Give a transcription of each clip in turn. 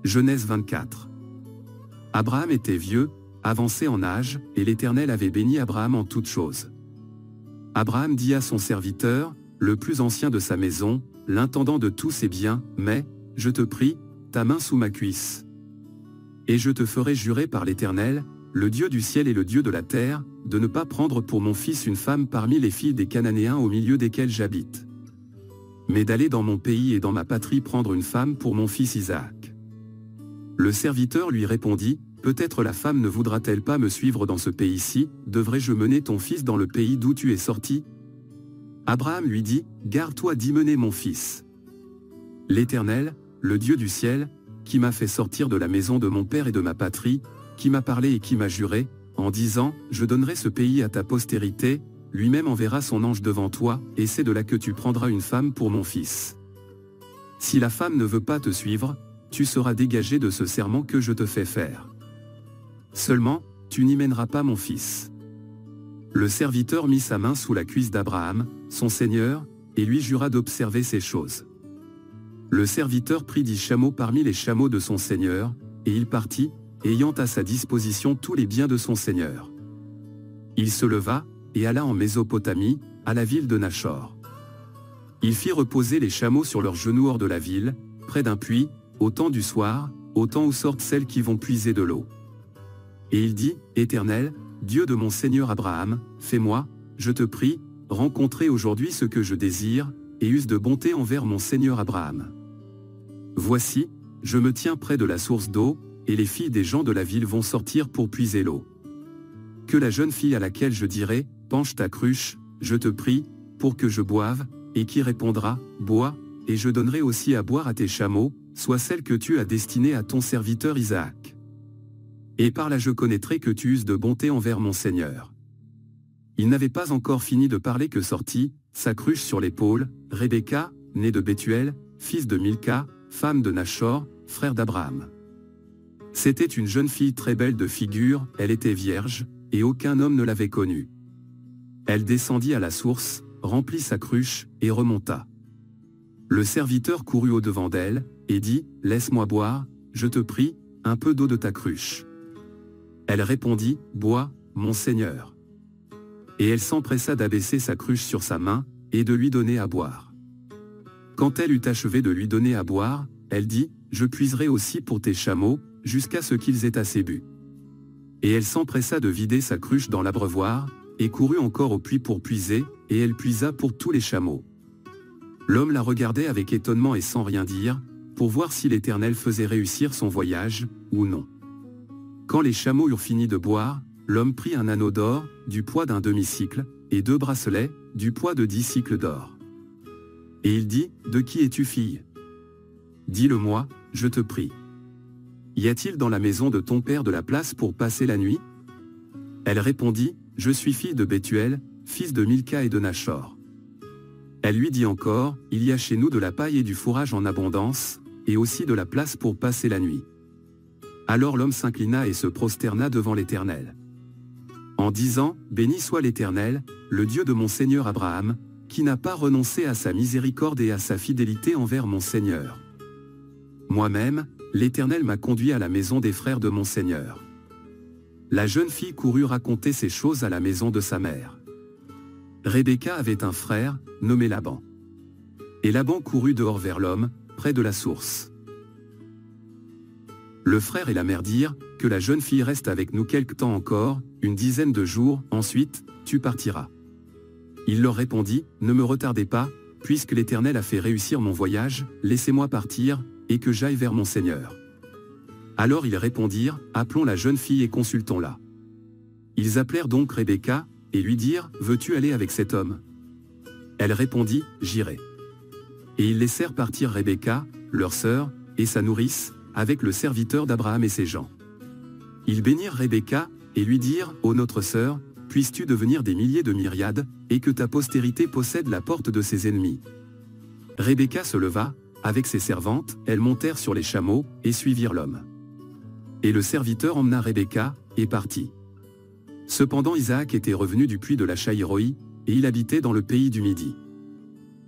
Genèse 24. Abraham était vieux, avancé en âge, et l'Éternel avait béni Abraham en toutes choses. Abraham dit à son serviteur, le plus ancien de sa maison, l'intendant de tous ses biens, mais, je te prie, ta main sous ma cuisse. Et je te ferai jurer par l'Éternel, le Dieu du ciel et le Dieu de la terre, de ne pas prendre pour mon fils une femme parmi les filles des Cananéens au milieu desquels j'habite, mais d'aller dans mon pays et dans ma patrie prendre une femme pour mon fils Isaac. Le serviteur lui répondit, peut-être la femme ne voudra-t-elle pas me suivre dans ce pays-ci, devrais-je mener ton fils dans le pays d'où tu es sorti? Abraham lui dit, garde-toi d'y mener mon fils. L'Éternel, le Dieu du ciel, qui m'a fait sortir de la maison de mon père et de ma patrie, qui m'a parlé et qui m'a juré, en disant, je donnerai ce pays à ta postérité, lui-même enverra son ange devant toi, et c'est de là que tu prendras une femme pour mon fils. Si la femme ne veut pas te suivre, tu seras dégagé de ce serment que je te fais faire. Seulement, tu n'y mèneras pas mon fils. Le serviteur mit sa main sous la cuisse d'Abraham, son seigneur, et lui jura d'observer ces choses. Le serviteur prit 10 chameaux parmi les chameaux de son seigneur, et il partit, ayant à sa disposition tous les biens de son seigneur. Il se leva, et alla en Mésopotamie, à la ville de Nachor. Il fit reposer les chameaux sur leurs genoux hors de la ville, près d'un puits, au temps du soir, au temps où sortent celles qui vont puiser de l'eau. Et il dit, Éternel, Dieu de mon Seigneur Abraham, fais-moi, je te prie, rencontrer aujourd'hui ce que je désire, et use de bonté envers mon Seigneur Abraham. Voici, je me tiens près de la source d'eau, et les filles des gens de la ville vont sortir pour puiser l'eau. Que la jeune fille à laquelle je dirai, penche ta cruche, je te prie, pour que je boive, et qui répondra, bois, et je donnerai aussi à boire à tes chameaux, soit celle que tu as destinée à ton serviteur Isaac. Et par là je connaîtrai que tu uses de bonté envers mon Seigneur. Il n'avait pas encore fini de parler que sortit, sa cruche sur l'épaule, Rebecca, née de Bethuel, fils de Milca, femme de Nachor, frère d'Abraham. C'était une jeune fille très belle de figure, elle était vierge, et aucun homme ne l'avait connue. Elle descendit à la source, remplit sa cruche, et remonta. Le serviteur courut au-devant d'elle, et dit, laisse-moi boire, je te prie, un peu d'eau de ta cruche. Elle répondit, bois, mon Seigneur. Et elle s'empressa d'abaisser sa cruche sur sa main, et de lui donner à boire. Quand elle eut achevé de lui donner à boire, elle dit, je puiserai aussi pour tes chameaux, jusqu'à ce qu'ils aient assez bu. Et elle s'empressa de vider sa cruche dans l'abreuvoir, et courut encore au puits pour puiser, et elle puisa pour tous les chameaux. L'homme la regardait avec étonnement et sans rien dire, pour voir si l'Éternel faisait réussir son voyage, ou non. Quand les chameaux eurent fini de boire, l'homme prit un anneau d'or, du poids d'un demi-cycle, et 2 bracelets, du poids de 10 cycles d'or. Et il dit, de qui es-tu fille? Dis-le-moi, je te prie. Y a-t-il dans la maison de ton père de la place pour passer la nuit? Elle répondit, je suis fille de Bethuel, fils de Milca et de Nachor. Elle lui dit encore, il y a chez nous de la paille et du fourrage en abondance, et aussi de la place pour passer la nuit. Alors l'homme s'inclina et se prosterna devant l'Éternel, en disant, béni soit l'Éternel, le Dieu de mon Seigneur Abraham, qui n'a pas renoncé à sa miséricorde et à sa fidélité envers mon Seigneur. Moi-même, l'Éternel m'a conduit à la maison des frères de mon Seigneur. La jeune fille courut raconter ces choses à la maison de sa mère. Rebecca avait un frère, nommé Laban. Et Laban courut dehors vers l'homme, près de la source. Le frère et la mère dirent, que la jeune fille reste avec nous quelque temps encore, une dizaine de jours, ensuite, tu partiras. Il leur répondit, ne me retardez pas, puisque l'Éternel a fait réussir mon voyage, laissez-moi partir, et que j'aille vers mon Seigneur. Alors ils répondirent, appelons la jeune fille et consultons-la. Ils appelèrent donc Rebecca, et lui dirent, veux-tu aller avec cet homme? Elle répondit, j'irai. Et ils laissèrent partir Rebecca, leur sœur, et sa nourrice, avec le serviteur d'Abraham et ses gens. Ils bénirent Rebecca, et lui dirent, ô notre sœur, puisses-tu devenir des milliers de myriades, et que ta postérité possède la porte de ses ennemis. Rebecca se leva, avec ses servantes, elles montèrent sur les chameaux, et suivirent l'homme. Et le serviteur emmena Rebecca, et partit. Cependant Isaac était revenu du puits de la Chaïroi, et il habitait dans le pays du Midi.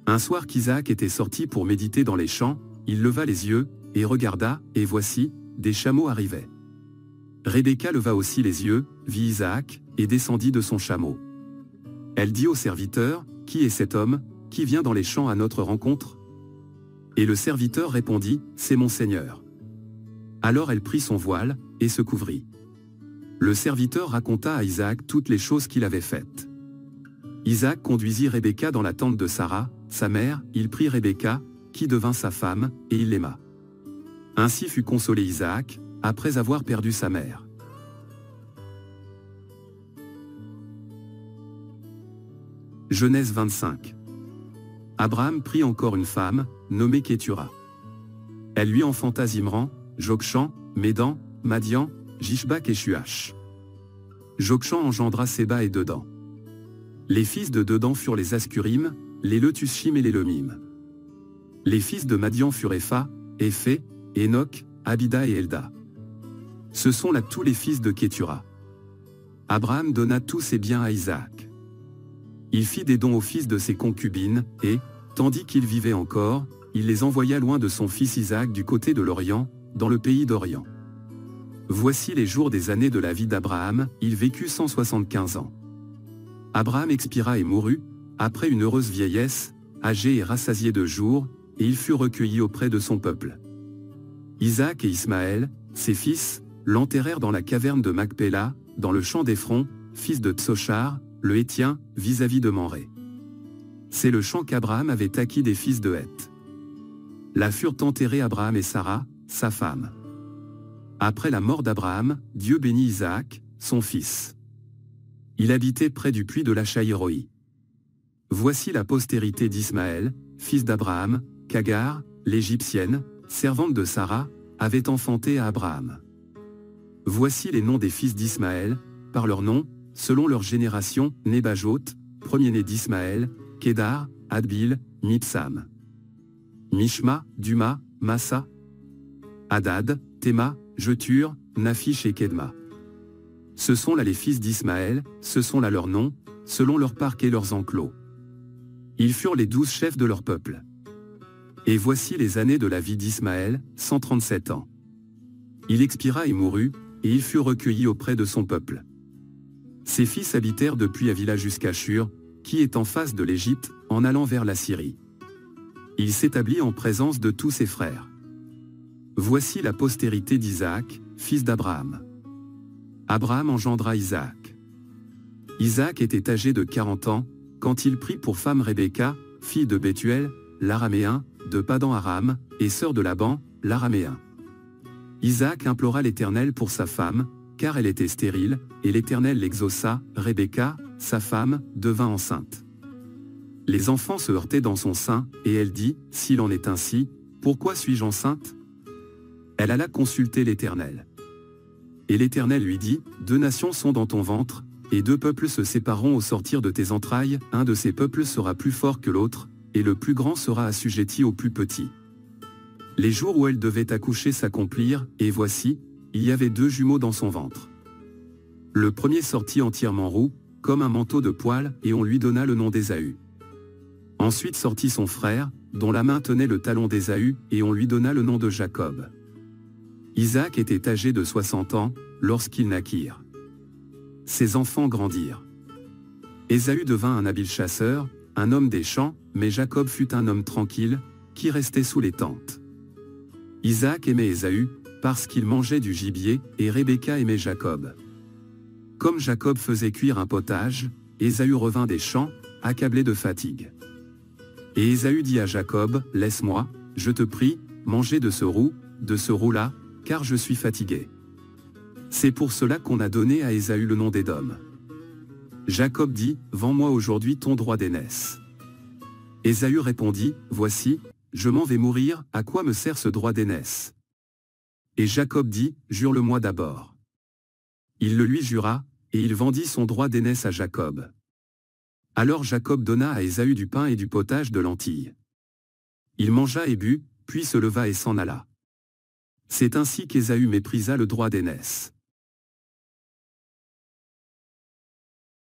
Un soir qu'Isaac était sorti pour méditer dans les champs, il leva les yeux, et regarda, et voici, des chameaux arrivaient. Rebecca leva aussi les yeux, vit Isaac, et descendit de son chameau. Elle dit au serviteur, « Qui est cet homme, qui vient dans les champs à notre rencontre ?» Et le serviteur répondit, « C'est mon Seigneur. » Alors elle prit son voile, et se couvrit. Le serviteur raconta à Isaac toutes les choses qu'il avait faites. Isaac conduisit Rebecca dans la tente de Sarah, sa mère, il prit Rebecca, qui devint sa femme, et il l'aima. Ainsi fut consolé Isaac, après avoir perdu sa mère. Genèse 25. Abraham prit encore une femme, nommée Kétura. Elle lui enfanta Zimran, Jokshan, Médan, Madian, Jishbak et Shuach. Jokshan engendra Séba et Dedan. Les fils de Dedan furent les Ascurim, les Letushim et les Lomim. Les fils de Madian furent Epha, Éphé, Enoch, Abida et Elda. Ce sont là tous les fils de Kétura. Abraham donna tous ses biens à Isaac. Il fit des dons aux fils de ses concubines, et, tandis qu'il vivait encore, il les envoya loin de son fils Isaac du côté de l'Orient, dans le pays d'Orient. Voici les jours des années de la vie d'Abraham, il vécut 175 ans. Abraham expira et mourut, après une heureuse vieillesse, âgé et rassasié de jours, et il fut recueilli auprès de son peuple. Isaac et Ismaël, ses fils, l'enterrèrent dans la caverne de Macpéla, dans le champ d'Éphron, fils de Tsochar, le Hétien, vis-à-vis de Mamré. C'est le champ qu'Abraham avait acquis des fils de Heth. Là furent enterrés Abraham et Sarah, sa femme. Après la mort d'Abraham, Dieu bénit Isaac, son fils. Il habitait près du puits de Lachaïroi. Voici la postérité d'Ismaël, fils d'Abraham, qu'Agar, l'Égyptienne, servante de Sarah, avait enfanté à Abraham. Voici les noms des fils d'Ismaël, par leurs noms, selon leur génération, Nébajot, premier-né d'Ismaël, Kédar, Adbil, Mibsam. Mishma, Duma, Massa, Hadad, Théma, Jetur, Naphish et Kedma. Ce sont là les fils d'Ismaël, ce sont là leurs noms, selon leurs parcs et leurs enclos. Ils furent les 12 chefs de leur peuple. Et voici les années de la vie d'Ismaël, 137 ans. Il expira et mourut, et il fut recueilli auprès de son peuple. Ses fils habitèrent depuis Avila jusqu'à Shur, qui est en face de l'Égypte, en allant vers la Syrie. Il s'établit en présence de tous ses frères. Voici la postérité d'Isaac, fils d'Abraham. Abraham engendra Isaac. Isaac était âgé de 40 ans, quand il prit pour femme Rebecca, fille de Bethuel, l'Araméen, de Padan-Aram, et sœur de Laban, l'Araméen. Isaac implora l'Éternel pour sa femme, car elle était stérile, et l'Éternel l'exauça, Rebecca, sa femme, devint enceinte. Les enfants se heurtaient dans son sein, et elle dit, « S'il en est ainsi, pourquoi suis-je enceinte ?» Elle alla consulter l'Éternel. Et l'Éternel lui dit, « 2 nations sont dans ton ventre, et 2 peuples se sépareront au sortir de tes entrailles, un de ces peuples sera plus fort que l'autre, et le plus grand sera assujetti au plus petit. » Les jours où elle devait accoucher s'accomplirent, et voici, il y avait 2 jumeaux dans son ventre. Le premier sortit entièrement roux, comme un manteau de poil, et on lui donna le nom d'Ésaü. Ensuite sortit son frère, dont la main tenait le talon d'Ésaü, et on lui donna le nom de Jacob. Isaac était âgé de 60 ans, lorsqu'ils naquirent. Ses enfants grandirent. Ésaü devint un habile chasseur, un homme des champs, mais Jacob fut un homme tranquille, qui restait sous les tentes. Isaac aimait Ésaü, parce qu'il mangeait du gibier, et Rebecca aimait Jacob. Comme Jacob faisait cuire un potage, Ésaü revint des champs, accablé de fatigue. Et Ésaü dit à Jacob, « Laisse-moi, je te prie, manger de ce roux-là, car je suis fatigué. » C'est pour cela qu'on a donné à Ésaü le nom d'Édom. Jacob dit, « Vends-moi aujourd'hui ton droit d'aînesse. » Ésaü répondit, « Voici, je m'en vais mourir, à quoi me sert ce droit d'aînesse ?» Et Jacob dit, « Jure-le-moi d'abord. » Il le lui jura, et il vendit son droit d'aînesse à Jacob. Alors Jacob donna à Ésaü du pain et du potage de lentilles. Il mangea et but, puis se leva et s'en alla. C'est ainsi qu'Ésaü méprisa le droit d'aînesse.